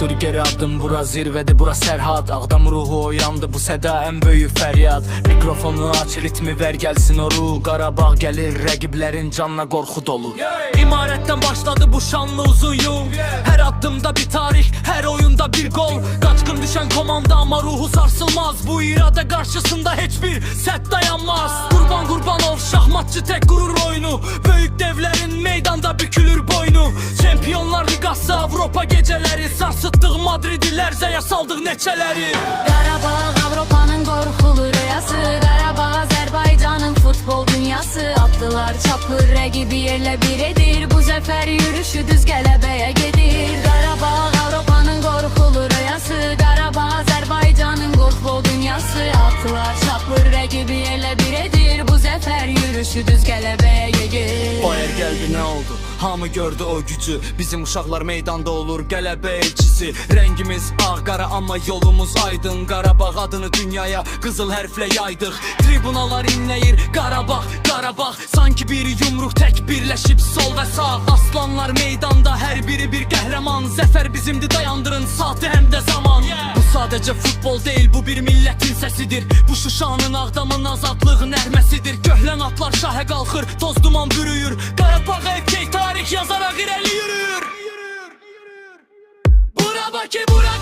Dur geri adım, bura zirvedi, bura Serhat. Ağdam ruhu oyandı, bu seda en büyük feryat. Mikrofonu aç, ritmi ver gelsin o ruh. Qarabağ gelir, rəqiblərin canına qorxu dolu. İmarətdən başladı bu şanlı uzun yol. Her addımda bir tarih, her oyunda bir gol. Qaçqın düşen komanda ama ruhu sarsılmaz. Bu irade karşısında hiçbir set dayanmaz. Qurban Qurbanov, şahmatçı tek gurur oyunu. Böyük devlerin meydanda bükülür boynu. Şampiyonlar Ligası, Avropa geceleri. Sarsıttık Madrid'i, Lərzəyə saldıq neçələri. Qarabağ Avropanın qorxulu rüyası, Qarabağ Azərbaycanın futbol dünyası. Attılar çapı, rəqibi yerlə bir edir. Bu zəfər yürüyüşü düz qələbəyə gedir. Qarabağ Avropanın qorxulu rüyası, Qarabağ Azərbaycanın futbol dünyası. Attılar çapı, rəqibi yerlə bir edir. Bu zəfər yürüyüşü düz qələbəyə gedir. O yer geldi, ne oldu? Hamı gördü o gücü. Bizim uşaqlar meydanda olur, qələbə elçisi. Rəngimiz ağ-qara amma yolumuz aydın. Qarabağ adını dünyaya qızıl hərflə yaydıq. Tribunalar inləyir, Qarabağ, Qarabağ. Sanki bir yumruq tək birləşib sol və sağ. Aslanlar meydanda, hər biri bir qəhrəman. Zəfər bizimdir, dayandırın saatı həm də zaman. Bu sadəcə futbol deyil, bu bir millətin səsidir. Bu Şuşanın, Ağdamın azadlığı nərməsidir. Köhlən atlar şahə qalxır, toz duman bürüyür. Qarabağ erkək tarix yazaraq irəli yürür. Bura Bakı, bura